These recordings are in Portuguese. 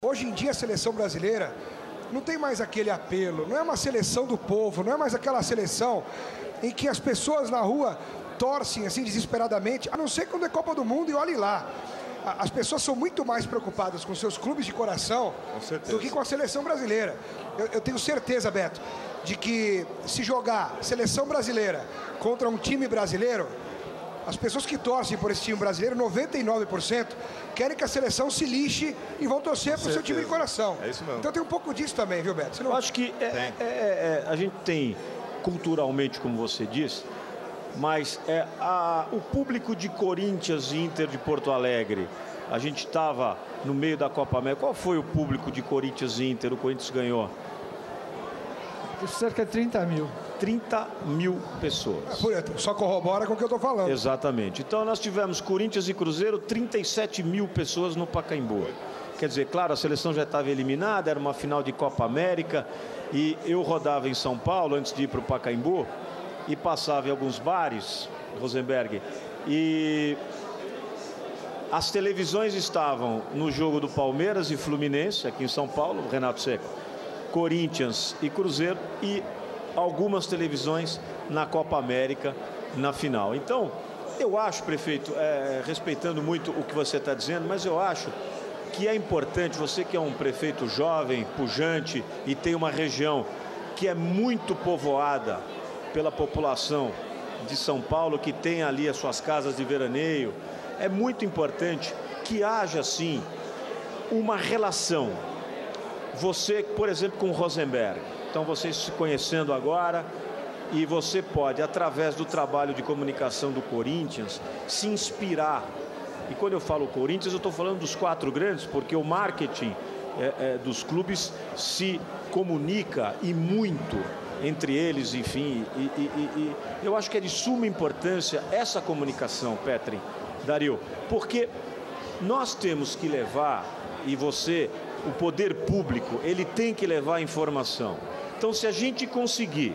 Hoje em dia a seleção brasileira não tem mais aquele apelo, não é uma seleção do povo, não é mais aquela seleção em que as pessoas na rua torcem assim desesperadamente, a não ser quando é Copa do Mundo e olhe lá. As pessoas são muito mais preocupadas com seus clubes de coração do que com a seleção brasileira. Eu tenho certeza, Beto, de que se jogar seleção brasileira contra um time brasileiro, as pessoas que torcem por esse time brasileiro, 99%, querem que a seleção se lixe e vão torcer para o seu time de coração. É isso mesmo. Então tem um pouco disso também, viu, Beto? Eu acho que a gente tem, culturalmente, como você disse, mas o público de Corinthians e Inter de Porto Alegre, a gente estava no meio da Copa América. Qual foi o público de Corinthians e Inter? O Corinthians ganhou? Cerca de 30 mil. 30 mil pessoas. Só corrobora com o que eu estou falando. Exatamente. Então nós tivemos Corinthians e Cruzeiro, 37 mil pessoas no Pacaembu. Quer dizer, claro, a seleção já estava eliminada, era uma final de Copa América, e eu rodava em São Paulo antes de ir para o Pacaembu e passava em alguns bares, Rosenberg, e as televisões estavam no jogo do Palmeiras e Fluminense, aqui em São Paulo, Renato Seco, Corinthians e Cruzeiro, e algumas televisões na Copa América na final. Então, eu acho, prefeito, respeitando muito o que você está dizendo, mas eu acho que é importante, você que é um prefeito jovem, pujante e tem uma região que é muito povoada pela população de São Paulo, que tem ali as suas casas de veraneio, é muito importante que haja, sim, uma relação. Você, por exemplo, com o Rosenberg, então vocês se conhecendo agora, e você pode, através do trabalho de comunicação do Corinthians, se inspirar. E quando eu falo Corinthians, eu estou falando dos 4 grandes, porque o marketing dos clubes se comunica e muito entre eles, enfim. E eu acho que é de suma importância essa comunicação, Petri, Dario, porque nós temos que levar, e você, o poder público, ele tem que levar a informação. Então, se a gente conseguir,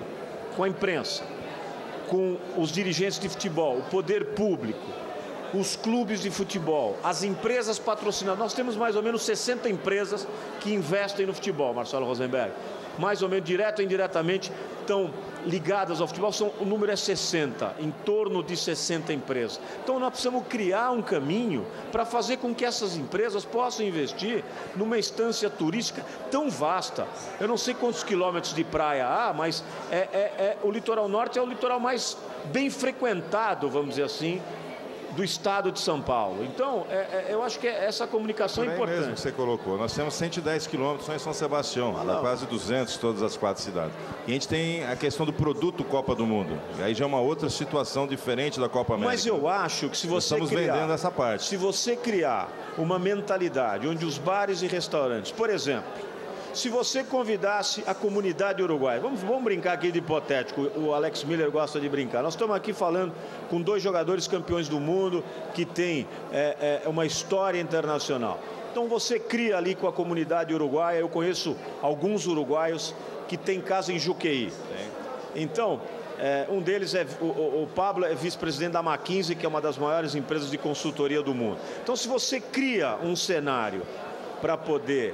com a imprensa, com os dirigentes de futebol, o poder público, os clubes de futebol, as empresas patrocinadas, nós temos mais ou menos 60 empresas que investem no futebol, Marcelo Rosenberg. Mais ou menos, direto ou indiretamente, estão ligadas ao futebol, o número é 60, em torno de 60 empresas. Então nós precisamos criar um caminho para fazer com que essas empresas possam investir numa estância turística tão vasta. Eu não sei quantos quilômetros de praia há, mas o litoral norte é o litoral mais bem frequentado, vamos dizer assim, do estado de São Paulo. Então, eu acho que essa comunicação é importante. Mesmo que você colocou. Nós temos 110 quilômetros só em São Sebastião, quase 200 todas as 4 cidades. E a gente tem a questão do produto Copa do Mundo. E aí já é uma outra situação diferente da Copa América. Mas eu acho que se você estamos vendendo essa parte. Se você criar uma mentalidade onde os bares e restaurantes, por exemplo, se você convidasse a comunidade uruguaia, vamos brincar aqui de hipotético, o Alex Miller gosta de brincar. Nós estamos aqui falando com 2 jogadores campeões do mundo que têm uma história internacional. Então você cria ali com a comunidade uruguaia, eu conheço alguns uruguaios que têm casa em Juqueí. Então, um deles o Pablo é vice-presidente da McKinsey, que é uma das maiores empresas de consultoria do mundo. Então, se você cria um cenário para poder...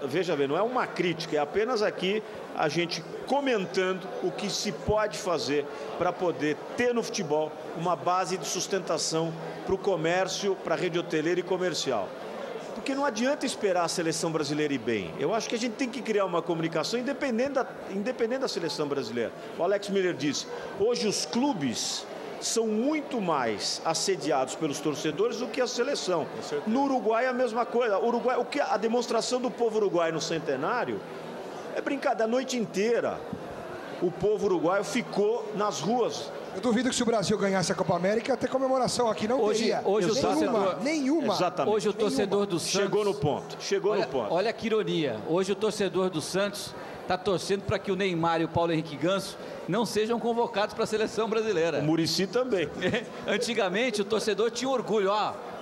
veja bem, não é uma crítica, é apenas aqui a gente comentando o que se pode fazer para poder ter no futebol uma base de sustentação para o comércio, para a rede hoteleira e comercial. Porque não adianta esperar a seleção brasileira ir bem. Eu acho que a gente tem que criar uma comunicação independente da seleção brasileira. O Alex Miller disse, hoje os clubes são muito mais assediados pelos torcedores do que a seleção. No Uruguai é a mesma coisa. A demonstração do povo uruguaio no centenário é brincadeira. A noite inteira o povo uruguaio ficou nas ruas. Eu duvido que se o Brasil ganhasse a Copa América, ia ter comemoração aqui, não teria. Hoje o torcedor... Nenhuma. Exatamente. Hoje o torcedor do Santos... Chegou no ponto. Olha que ironia. Hoje o torcedor do Santos está torcendo para que o Neymar e o Paulo Henrique Ganso não sejam convocados para a seleção brasileira. O Muricy também. Antigamente o torcedor tinha orgulho.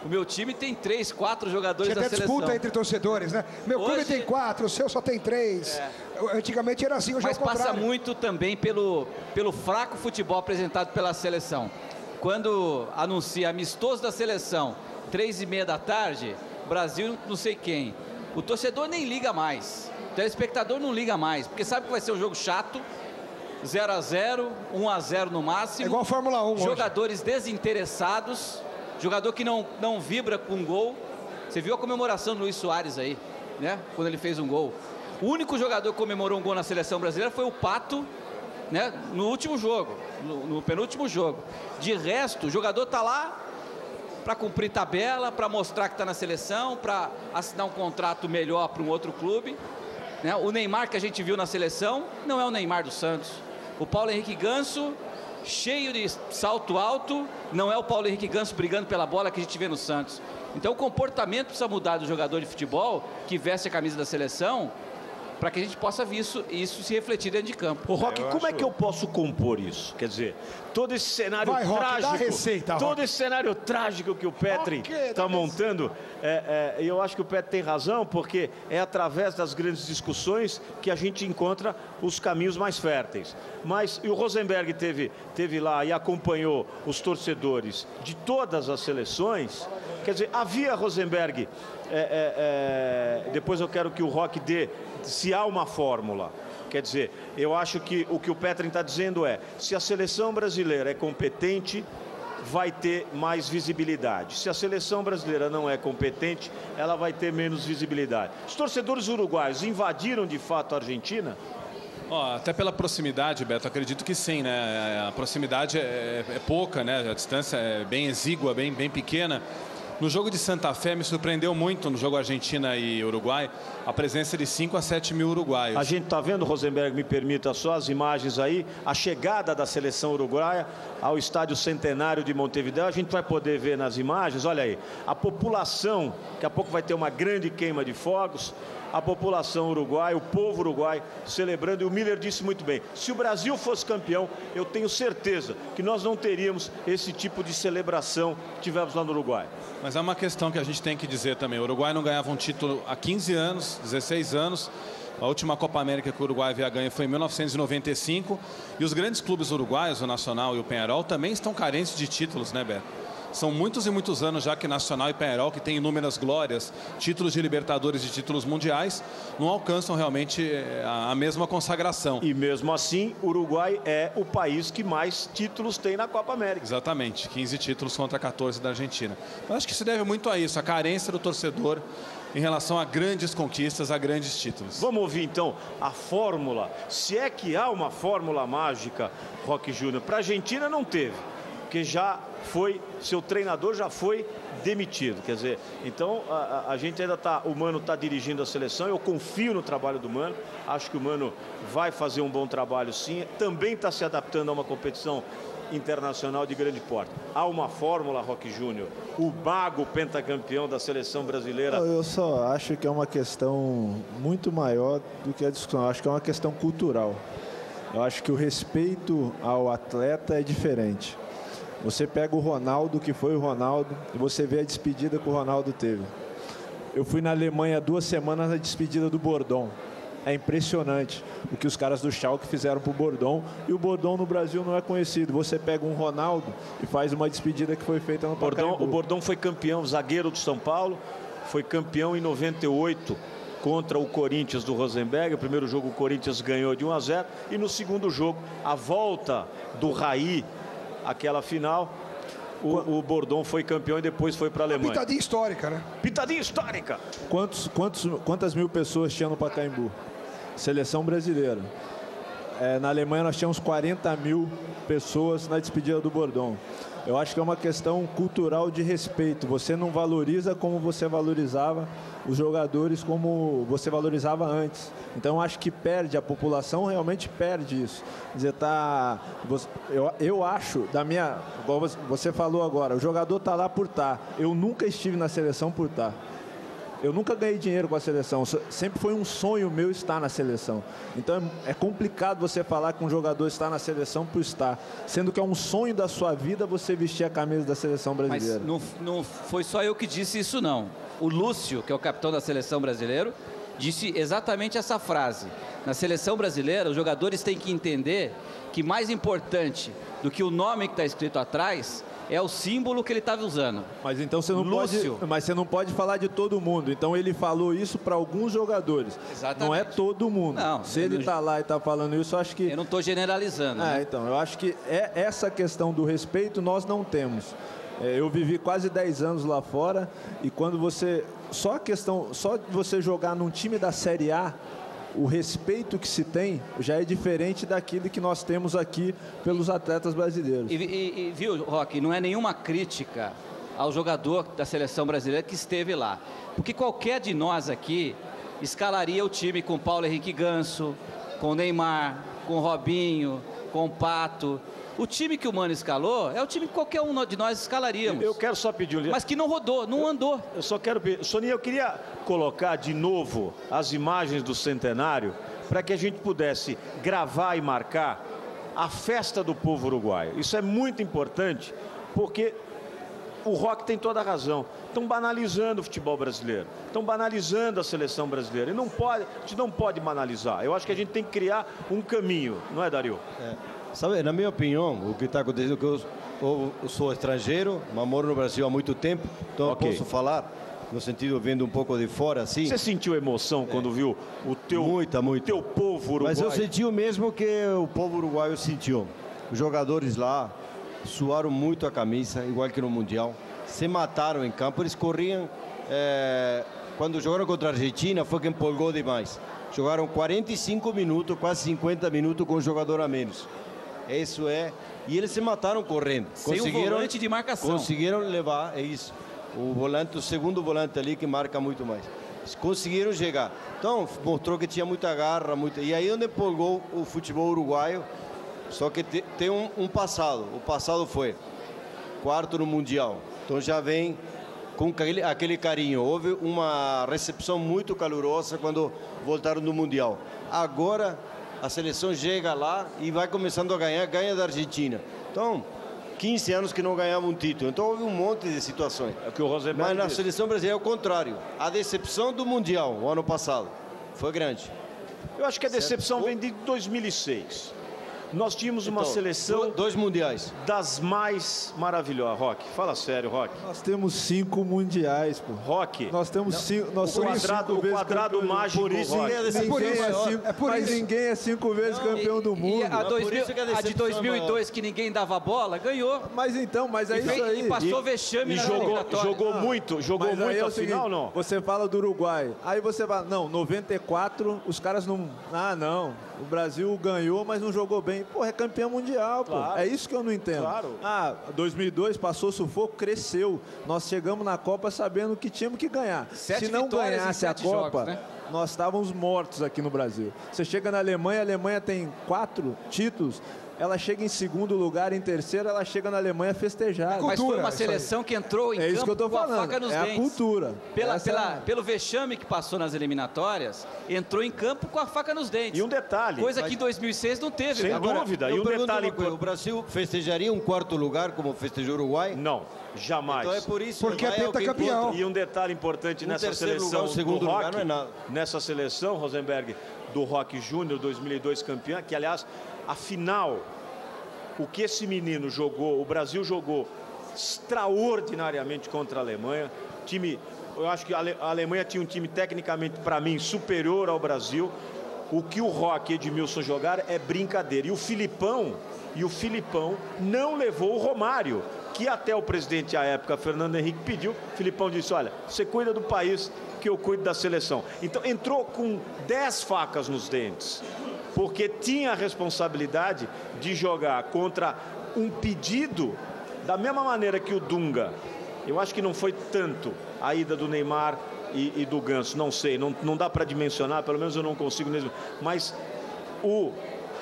O meu time tem 3, 4 jogadores da seleção. Disputa entre torcedores, né? Meu clube tem 4, o seu só tem 3. Antigamente era assim, hoje é o contrário. Mas passa muito também pelo fraco futebol apresentado pela seleção. Quando anuncia amistoso da seleção, 3h30 da tarde, Brasil não sei quem. o torcedor nem liga mais. O telespectador não liga mais, porque sabe que vai ser um jogo chato, 0 a 0, 1 a 0 no máximo. É igual a Fórmula 1 jogadores hoje desinteressados, jogador que não vibra com um gol. Você viu a comemoração do Luis Soares aí, né? Quando ele fez um gol. O único jogador que comemorou um gol na seleção brasileira foi o Pato, né? No último jogo, no penúltimo jogo. De resto, o jogador tá lá para cumprir tabela, para mostrar que está na seleção, para assinar um contrato melhor para um outro clube, né? O Neymar que a gente viu na seleção não é o Neymar do Santos. O Paulo Henrique Ganso, cheio de salto alto, não é o Paulo Henrique Ganso brigando pela bola que a gente vê no Santos. Então o comportamento precisa mudar do jogador de futebol que veste a camisa da seleção, para que a gente possa ver isso se refletir dentro de campo. Ô, Roque, como é que eu posso compor isso? Quer dizer, todo esse cenário trágico, dá a receita, todo esse cenário trágico que o Petri está montando, eu acho que o Petri tem razão, porque é através das grandes discussões que a gente encontra os caminhos mais férteis. Mas e o Rosenberg teve lá e acompanhou os torcedores de todas as seleções. Quer dizer, havia Rosenberg, depois eu quero que o Roque dê, se há uma fórmula. Quer dizer, eu acho que o que o Petri está dizendo é, se a seleção brasileira é competente, vai ter mais visibilidade. Se a seleção brasileira não é competente, ela vai ter menos visibilidade. Os torcedores uruguaios invadiram de fato a Argentina? Até pela proximidade, Beto, acredito que sim, né? A proximidade é pouca, né? A distância é bem exígua, bem pequena. No jogo de Santa Fé me surpreendeu muito, no jogo Argentina e Uruguai, a presença de 5 a 7 mil uruguaios. A gente está vendo, Rosenberg, me permita só as imagens aí, a chegada da seleção uruguaia ao estádio Centenário de Montevideo. A gente vai poder ver nas imagens, olha aí, a população, daqui a pouco vai ter uma grande queima de fogos, a população uruguaia, o povo uruguai celebrando, e o Miller disse muito bem, se o Brasil fosse campeão, eu tenho certeza que nós não teríamos esse tipo de celebração que tivemos lá no Uruguai. Mas é uma questão que a gente tem que dizer também, o Uruguai não ganhava um título há 15 anos, 16 anos, a última Copa América que o Uruguai havia ganho foi em 1995, e os grandes clubes uruguaios, o Nacional e o Peñarol, também estão carentes de títulos, né, Beto? São muitos e muitos anos já que Nacional e Peñarol, que têm inúmeras glórias, títulos de Libertadores e títulos mundiais, não alcançam realmente a mesma consagração. E mesmo assim, o Uruguai é o país que mais títulos tem na Copa América. Exatamente, 15 títulos contra 14 da Argentina. Mas acho que se deve muito a isso, a carência do torcedor em relação a grandes conquistas, a grandes títulos. Vamos ouvir então a fórmula, se é que há uma fórmula mágica, Roque Júnior. Para a Argentina não teve, porque já foi, seu treinador já foi demitido, quer dizer, então a gente ainda está, o Mano está dirigindo a seleção, eu confio no trabalho do Mano, acho que o Mano vai fazer um bom trabalho sim, também está se adaptando a uma competição internacional de grande porte. Há uma fórmula, Roque Júnior, o mago pentacampeão da seleção brasileira. Eu só acho que é uma questão muito maior do que a discussão, eu acho que é uma questão cultural. Eu acho que o respeito ao atleta é diferente. Você pega o Ronaldo, que foi o Ronaldo, e você vê a despedida que o Ronaldo teve. Eu fui na Alemanha 2 semanas na despedida do Bordon. É impressionante o que os caras do Schalke fizeram para o Bordon. E o Bordon no Brasil não é conhecido. Você pega um Ronaldo e faz uma despedida que foi feita no Pacaembu. O Bordon foi campeão, zagueiro do São Paulo. Foi campeão em 98 contra o Corinthians do Rosenberg. O primeiro jogo o Corinthians ganhou de 1 a 0. E no segundo jogo, a volta do Raí, aquela final, o Bordon foi campeão e depois foi para a Alemanha. Pitadinha histórica, né? Pitadinha histórica! Quantas mil pessoas tinha no Pacaembu? Seleção brasileira. Na Alemanha nós tínhamos 40 mil pessoas na despedida do Bordon. Eu acho que é uma questão cultural de respeito. Você não valoriza como você valorizava os jogadores, como você valorizava antes. Então eu acho que perde, a população realmente perde isso. Quer dizer, eu acho, igual você falou agora, o jogador está lá por estar. Eu nunca estive na seleção por estar. Eu nunca ganhei dinheiro com a seleção, sempre foi um sonho meu estar na seleção. Então é complicado você falar que um jogador está na seleção por estar, sendo que é um sonho da sua vida você vestir a camisa da seleção brasileira. Mas não foi só eu que disse isso, não. O Lúcio, que é o capitão da seleção brasileira, disse exatamente essa frase. Na seleção brasileira, os jogadores têm que entender que mais importante do que o nome que está escrito atrás é o símbolo que ele estava usando. Mas então você não pode falar de todo mundo. Então ele falou isso para alguns jogadores. Exatamente. Não é todo mundo. Não, se ele está lá e está falando isso, eu acho que... Eu não estou generalizando. Né? Então, eu acho que essa questão do respeito nós não temos. Eu vivi quase 10 anos lá fora e quando você... Só de você jogar num time da Série A, o respeito que se tem já é diferente daquilo que nós temos aqui pelos atletas brasileiros. E viu, Roque, não é nenhuma crítica ao jogador da seleção brasileira que esteve lá. Porque qualquer de nós aqui escalaria o time com Paulo Henrique Ganso, com Neymar, com Robinho, com Pato. O time que o Mano escalou é o time que qualquer um de nós escalaríamos. Eu quero só pedir... Mas que não rodou, não andou. Eu só quero pedir... Sonia, eu queria colocar de novo as imagens do centenário para que a gente pudesse gravar e marcar a festa do povo uruguaio. Isso é muito importante porque o Roque tem toda a razão. Estão banalizando o futebol brasileiro. Estão banalizando a seleção brasileira. E a gente não pode banalizar. Eu acho que a gente tem que criar um caminho. Não é, Dario? Sabe, na minha opinião, o que está acontecendo é que eu sou estrangeiro, mas moro no Brasil há muito tempo, então eu posso falar no sentido vendo um pouco de fora, assim. Você sentiu emoção quando viu o teu povo uruguaio? Mas eu senti o mesmo que o povo uruguaio sentiu. Os jogadores lá suaram muito a camisa, igual que no Mundial. Se mataram em campo, eles corriam. Quando jogaram contra a Argentina, foi quem empolgou demais. Jogaram 45 minutos, quase 50 minutos com um jogador a menos. Isso é. E eles se mataram correndo. Sem um volante de marcação. Conseguiram levar, é isso. O segundo volante ali que marca muito mais. Conseguiram chegar. Então, mostrou que tinha muita garra. E aí onde empolgou o futebol uruguaio. Só que tem um passado. O passado foi quarto no Mundial. Então já vem com aquele carinho. Houve uma recepção muito calorosa quando voltaram do Mundial. Agora a seleção chega lá e vai começando a ganhar da Argentina. Então, 15 anos que não ganhava um título. Então houve um monte de situações. É o que o Rosenberg Mas na disse. seleção brasileira é o contrário. A decepção do Mundial, o ano passado, foi grande. Eu acho que a decepção vem de 2006. Nós tínhamos uma seleção... 2 mundiais. Das mais maravilhosas. Roque, fala sério, Roque. Nós temos 5 mundiais, pô. Roque. Nós temos 5. Nós somos 5 vezes quadrado mágico. Por isso Roque. Mas ninguém é 5 vezes campeão do mundo. E a de 2002 que ninguém dava bola, ganhou. Mas é isso aí. E passou vexame na eliminatória. Jogou muito a final, não? Você fala do Uruguai. Aí você fala, não, 94, os caras não... não. O Brasil ganhou, mas não jogou bem. Pô, é campeão mundial, pô. Claro. É isso que eu não entendo. Claro. 2002 passou sufoco, cresceu. Nós chegamos na Copa sabendo que tínhamos que ganhar. Se não ganhasse a Copa, jogos, né? nós estávamos mortos aqui no Brasil. Você chega na Alemanha, a Alemanha tem 4 títulos. Ela chega em segundo lugar, em terceiro, ela chega na Alemanha festejada. Mas foi uma seleção que entrou em campo com a faca nos dentes. É a cultura. Pelo vexame que passou nas eliminatórias, entrou em campo com a faca nos dentes. E um detalhe. Coisa que em 2006 não teve. Sem dúvida. E um detalhe. O Brasil festejaria um 4º lugar como festejou o Uruguai? Não, jamais. Então é por isso. Porque é pentacampeão. E um detalhe importante nessa seleção lugar, o segundo do Roque, lugar não é nada. Nessa seleção, Rosenberg, do Roque Júnior 2002 campeão, que aliás, a final, o que esse menino jogou, o Brasil jogou extraordinariamente contra a Alemanha. Eu acho que a Alemanha tinha um time tecnicamente, para mim, superior ao Brasil. O que o Roque e Edmilson jogaram é brincadeira. E o Filipão não levou o Romário, que até o presidente à época, Fernando Henrique, pediu. O Filipão disse, olha, você cuida do país, que eu cuido da seleção. Então entrou com 10 facas nos dentes, porque tinha a responsabilidade de jogar contra um pedido, da mesma maneira que o Dunga. Eu acho que não foi tanto a ida do Neymar e do Ganso, não sei, não dá para dimensionar, pelo menos eu não consigo mesmo. Mas o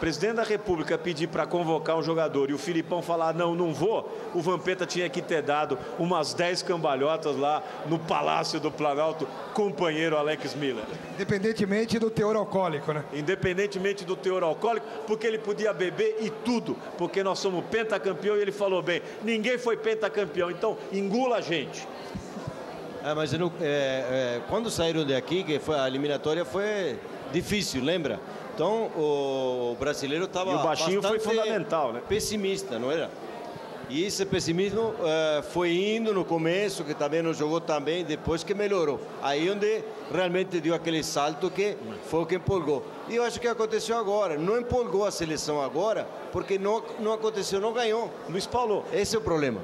presidente da República pedir para convocar um jogador e o Filipão falar, não vou, o Vampeta tinha que ter dado umas 10 cambalhotas lá no Palácio do Planalto, companheiro Alex Miller. Independentemente do teor alcoólico, né? Independentemente do teor alcoólico, porque ele podia beber e tudo, porque nós somos pentacampeão e ele falou bem, ninguém foi pentacampeão, então engula a gente. Mas quando saíram daqui, que a eliminatória foi difícil, lembra? Então o brasileiro estava E o baixinho foi fundamental, né? Pessimista, não era? E esse pessimismo foi indo no começo, que também não jogou tão bem, depois que melhorou. Aí onde realmente deu aquele salto que foi o que empolgou. E eu acho que aconteceu agora. Não empolgou a seleção agora, porque não aconteceu, não ganhou. Luiz Paulo, Esse é o problema.